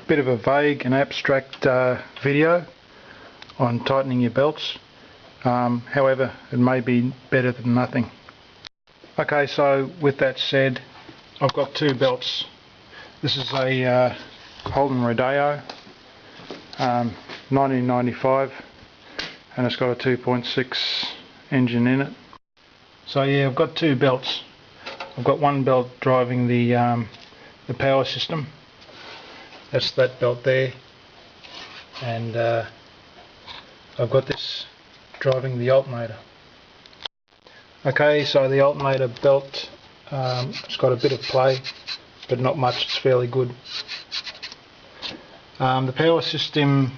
bit of a vague and abstract video on tightening your belts. However, it may be better than nothing. Okay, so with that said, I've got two belts. This is a Holden Rodeo 1995, and it's got a 2.6 engine in it. So yeah, I've got two belts. I've got one belt driving the power system. That's that belt there, and I've got this driving the alternator. Okay, so the alternator belt, it's got a bit of play, but not much. It's fairly good. The power system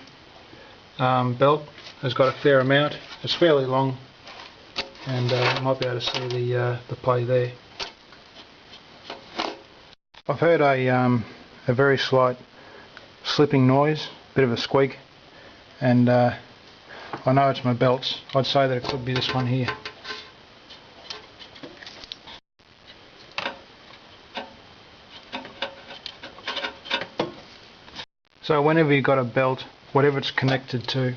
belt has got a fair amount. It's fairly long, and you might be able to see the play there. I've heard a very slight slipping noise, bit of a squeak, and I know it's my belts. I'd say that it could be this one here. So whenever you've got a belt, whatever it's connected to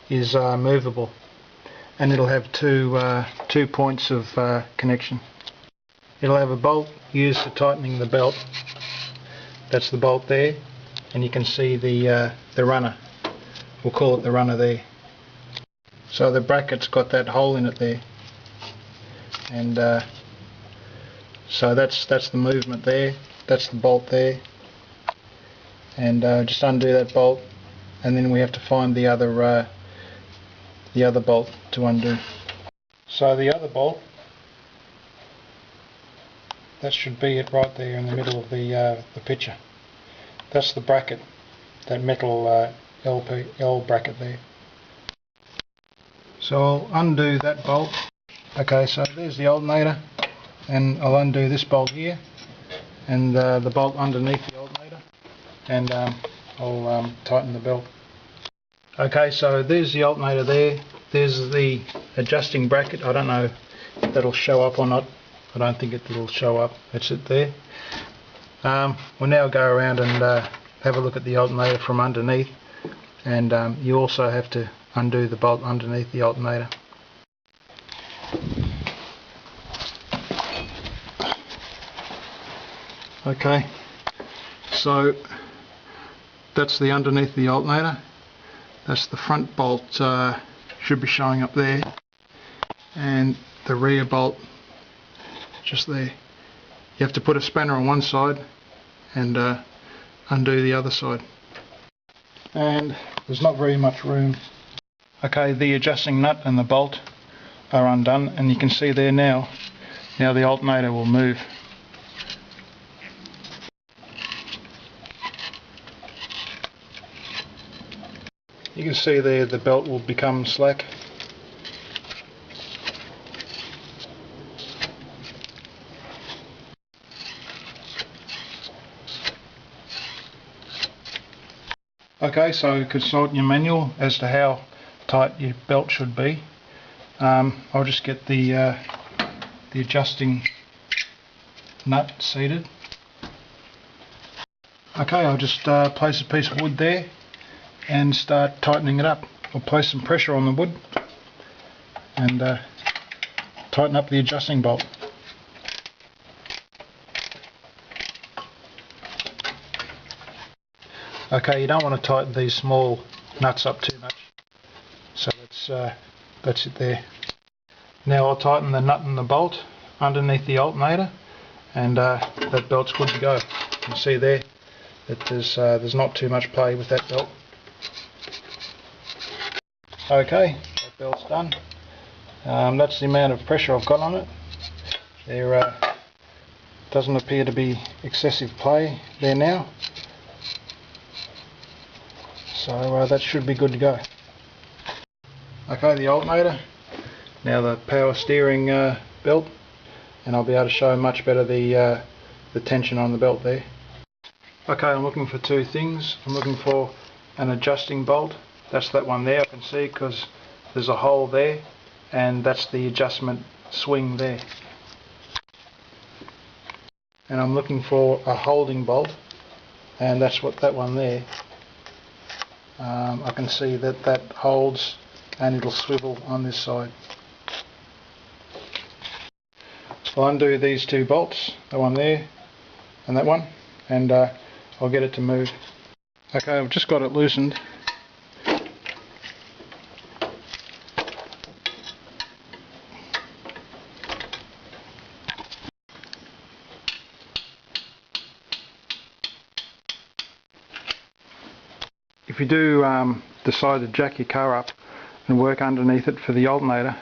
is movable, and it'll have two points of connection. It'll have a bolt used for tightening the belt. That's the bolt there, and you can see the runner. We'll call it the runner there. So the bracket's got that hole in it there, and so that's the movement there. That's the bolt there, and just undo that bolt, and then we have to find the other bolt to undo. So the other bolt, that should be it right there in the middle of the picture. That's the bracket, that metal L bracket there. So I'll undo that bolt. Okay, so there's the alternator, and I'll undo this bolt here, and the bolt underneath the alternator, and I'll tighten the belt. Okay, so there's the alternator there. There's the adjusting bracket. I don't know if that'll show up or not. I don't think it'll show up. That's it there. We'll now go around and have a look at the alternator from underneath, and you also have to undo the bolt underneath the alternator. Okay, so that's the underneath the alternator. That's the front bolt, should be showing up there, and the rear bolt just there. You have to put a spanner on one side and undo the other side, and there's not very much room. Okay, the adjusting nut and the bolt are undone, and you can see there now the alternator will move. You can see there the belt will become slack. Okay, so consult your manual as to how tight your belt should be. I'll just get the adjusting nut seated. Okay, I'll just place a piece of wood there and start tightening it up. I'll place some pressure on the wood and tighten up the adjusting bolt. Okay, you don't want to tighten these small nuts up too much, so that's it there. Now I'll tighten the nut and the bolt underneath the alternator, and that belt's good to go. You can see there that there's not too much play with that belt. Okay, that belt's done. That's the amount of pressure I've got on it. There doesn't appear to be excessive play there now. So that should be good to go. Okay, the alternator, now the power steering belt, and I'll be able to show much better the tension on the belt there. Okay, I'm looking for two things. I'm looking for an adjusting bolt. That's that one there, I can see, because there's a hole there, and that's the adjustment swing there. And I'm looking for a holding bolt, and that's what that one there. I can see that that holds and it'll swivel on this side. I'll undo these two bolts, the one there and that one, and I'll get it to move. Okay, I've just got it loosened. If you do decide to jack your car up and work underneath it for the alternator,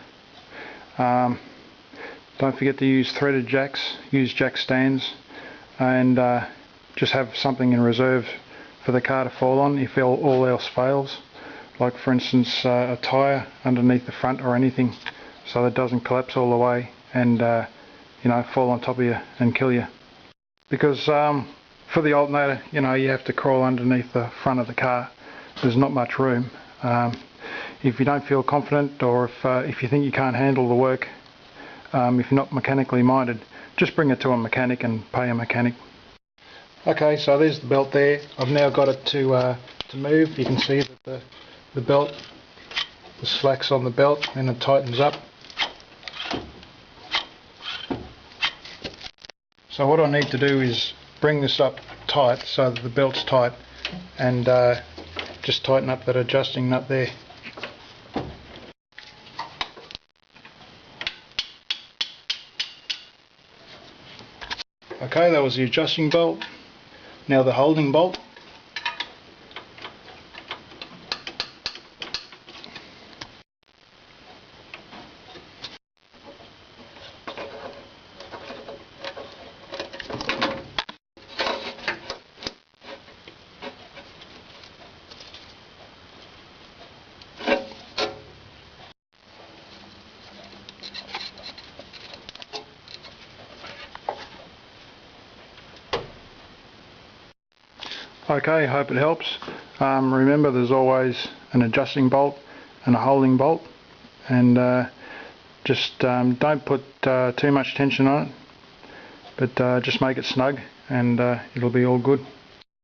don't forget to use threaded jacks, use jack stands, and just have something in reserve for the car to fall on if all else fails. Like for instance a tyre underneath the front or anything, so that it doesn't collapse all the way and fall on top of you and kill you. Because for the alternator, you have to crawl underneath the front of the car. There's not much room. If you don't feel confident, or if you think you can't handle the work, if you're not mechanically minded, just bring it to a mechanic and pay a mechanic. Okay, so there's the belt there. I've now got it to move. You can see that the belt, the slack's on the belt, and it tightens up. So what I need to do is bring this up tight so that the belt's tight, and just tighten up that adjusting nut there. Okay, that was the adjusting bolt. Now the holding bolt. Okay, hope it helps. Remember, there's always an adjusting bolt and a holding bolt, and just don't put too much tension on it, but just make it snug, and it'll be all good.